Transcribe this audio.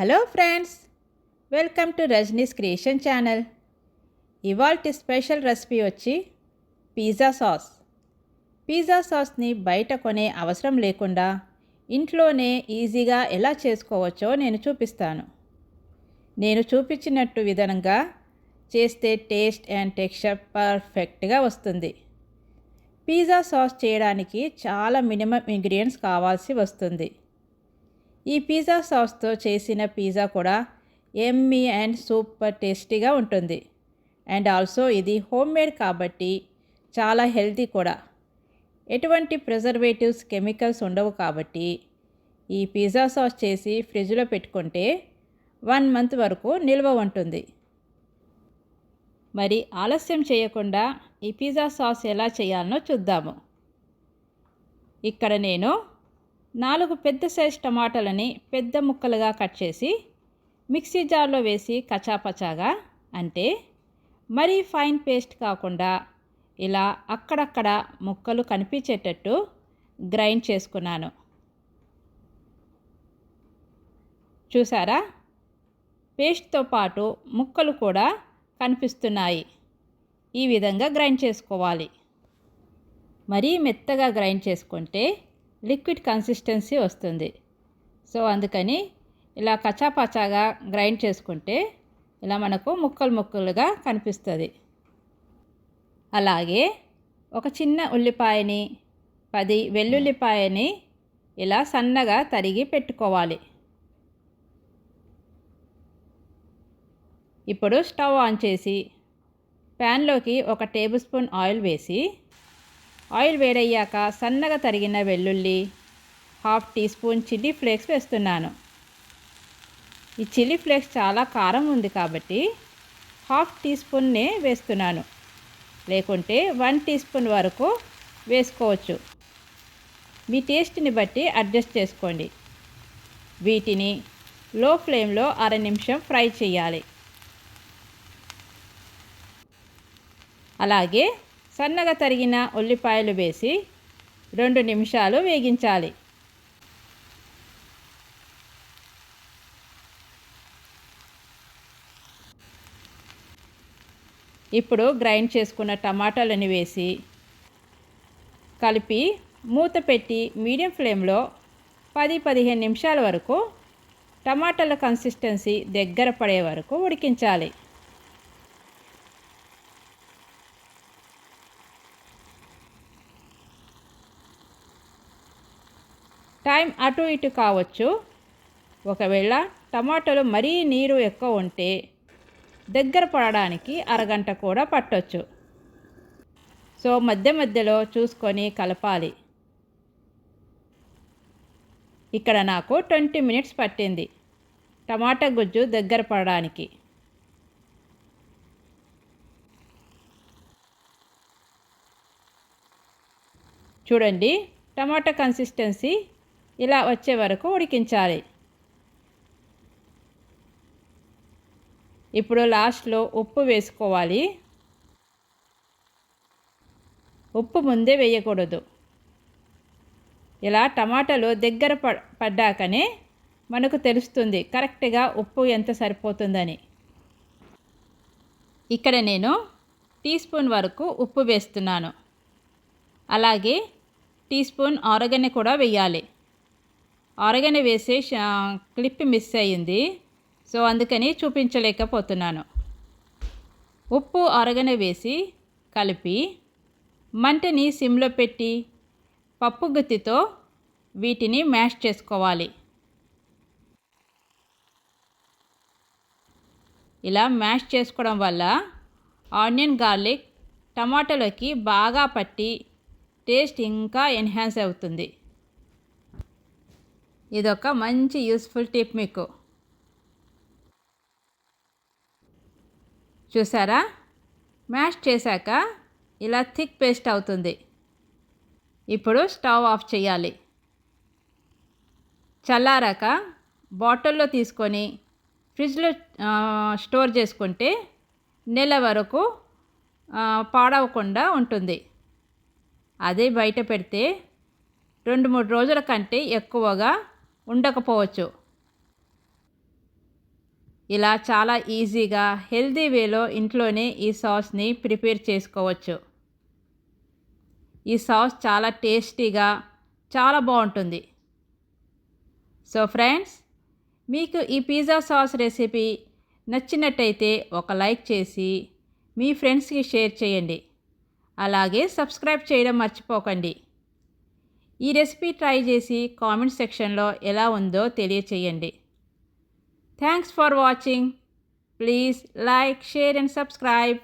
Hello friends, welcome to Rajani's creation channel. ఇవాల్టి special recipe వచ్చి pizza sauce. Pizza సాస్ని బయట కొనే అవసరం లేకుండా ఇంట్లోనే ఈజీగా ఎలా చేసుకోవచ్చో నేను చూపిస్తాను. నేను చూపించినట్టు విధంగా చేస్తే టేస్ట్ అండ్ టెక్స్చర్ పర్ఫెక్ట్గా వస్తుంది. పిజ్జా సాస్ చేయడానికి చాలా మినిమం ఇంగ్రీడియంట్స్ కావాల్సి వస్తుంది. ఈ పిజ్జా సాస్తో చేసిన పిజ్జా కూడా ఎమ్మీ అండ్ సూపర్ టేస్టీగా ఉంటుంది. అండ్ ఆల్సో ఇది హోమ్ మేడ్ కాబట్టి చాలా హెల్తీ కూడా. ఎటువంటి ప్రిజర్వేటివ్స్ కెమికల్స్ ఉండవు కాబట్టి ఈ పిజ్జా సాస్ చేసి ఫ్రిడ్జ్లో పెట్టుకుంటే 1 మంత్ వరకు నిల్వ ఉంటుంది. మరి ఆలస్యం చేయకుండా ఈ పిజ్జా సాస్ ఎలా చేయాలనో చూద్దాము. ఇక్కడ నేను 4 పెద్ద సైజ్ టమాటాలని పెద్ద ముక్కలుగా కట్ చేసి మిక్సీ జార్లో వేసి కచాపచాగా, అంటే మరీ ఫైన్ పేస్ట్ కాకుండా ఇలా అక్కడక్కడ ముక్కలు కనిపించేటట్టు గ్రైండ్ చేసుకున్నాను. చూసారా, పేస్ట్తో పాటు ముక్కలు కూడా కనిపిస్తున్నాయి. ఈ విధంగా గ్రైండ్ చేసుకోవాలి. మరీ మెత్తగా గ్రైండ్ చేసుకుంటే లిక్విడ్ కన్సిస్టెన్సీ వస్తుంది. సో అందుకని ఇలా కచాపచాగా గ్రైండ్ చేసుకుంటే ఇలా మనకు ముక్కలు ముక్కలుగా కనిపిస్తుంది. అలాగే ఒక చిన్న ఉల్లిపాయని 10 వెల్లుల్లిపాయని ఇలా సన్నగా తరిగి పెట్టుకోవాలి. ఇప్పుడు స్టవ్ ఆన్ చేసి ప్యాన్లోకి 1 టేబుల్ స్పూన్ ఆయిల్ వేసి, ఆయిల్ వేడయ్యాక సన్నగా తరిగిన వెల్లుల్లి, 1/2 టీ స్పూన్ చిల్లీ ఫ్లేక్స్ వేస్తున్నాను. ఈ చిల్లీ ఫ్లేక్స్ చాలా కారం ఉంది కాబట్టి 1/2 టీ స్పూన్నే వేస్తున్నాను, లేకుంటే 1 టీ స్పూన్ వరకు వేసుకోవచ్చు. మీ టేస్ట్ని బట్టి అడ్జస్ట్ చేసుకోండి. వీటిని లో ఫ్లేమ్లో 1/2 నిమిషం ఫ్రై చేయాలి. అలాగే సన్నగా తరిగిన ఉల్లిపాయలు వేసి 2 నిమిషాలు వేగించాలి. ఇప్పుడు గ్రైండ్ చేసుకున్న టమాటాలని వేసి కలిపి మూత పెట్టి మీడియం ఫ్లేమ్లో 10-15 నిమిషాల వరకు టమాటాల కన్సిస్టెన్సీ దగ్గర పడే వరకు ఉడికించాలి. టైం అటు ఇటు కావచ్చు. ఒకవేళ టమాటాలు మరీ నీరు ఎక్కువ ఉంటే దగ్గర పడడానికి అరగంట కూడా పట్టొచ్చు. సో మధ్య మధ్యలో చూసుకొని కలపాలి. ఇక్కడ నాకు 20 మినిట్స్ పట్టింది టమాటా గుజ్జు దగ్గర పడడానికి. చూడండి, టమాటా కన్సిస్టెన్సీ ఇలా వచ్చే వరకు ఉడికించాలి. ఇప్పుడు లాస్ట్లో ఉప్పు వేసుకోవాలి. ఉప్పు ముందే వేయకూడదు. ఇలా టమాటాలు దగ్గర పడ్డాకనే మనకు తెలుస్తుంది కరెక్ట్గా ఉప్పు ఎంత సరిపోతుందని. ఇక్కడ నేను టీ స్పూన్ వరకు ఉప్పు వేస్తున్నాను. అలాగే టీ స్పూన్ ఆరగనె కూడా వేయాలి. ఆరగనె వేసి క్లిప్ మిస్ అయ్యింది, సో అందుకని చూపించలేకపోతున్నాను. ఉప్పు ఆరగనె వేసి కలిపి మంటని సిమ్లో పెట్టి పప్పు గుత్తితో వీటిని మ్యాష్ చేసుకోవాలి. ఇలా మ్యాష్ చేసుకోవడం వల్ల ఆనియన్ గార్లిక్ టమాటాలోకి బాగా పట్టి టేస్ట్ ఇంకా ఎన్హాన్స్ అవుతుంది. ఇదొక మంచి యూస్ఫుల్ టిప్ మీకు. చూసారా, మ్యాష్ చేశాక ఇలా థిక్ పేస్ట్ అవుతుంది. ఇప్పుడు స్టవ్ ఆఫ్ చేయాలి. చల్లారాక బాటిల్లో తీసుకొని ఫ్రిడ్జ్లో స్టోర్ చేసుకుంటే నెల వరకు పాడవకుండా ఉంటుంది. అదే బయట పెడితే 2-3 రోజుల కంటే ఎక్కువగా ఉండకపోవచ్చు. ఇలా చాలా ఈజీగా హెల్తీ వేలో ఇంట్లోనే ఈ సాస్ని ప్రిపేర్ చేసుకోవచ్చు. ఈ సాస్ చాలా టేస్టీగా చాలా బాగుంటుంది. సో ఫ్రెండ్స్, మీకు ఈ పిజ్జా సాస్ రెసిపీ నచ్చినట్టయితే ఒక లైక్ చేసి మీ ఫ్రెండ్స్కి షేర్ చేయండి. అలాగే సబ్స్క్రైబ్ చేయడం మర్చిపోకండి. ఈ రెసిపీ ట్రై చేసి కామెంట్ సెక్షన్లో ఎలా ఉందో తెలియచేయండి. Thanks for watching. Please like, share and subscribe.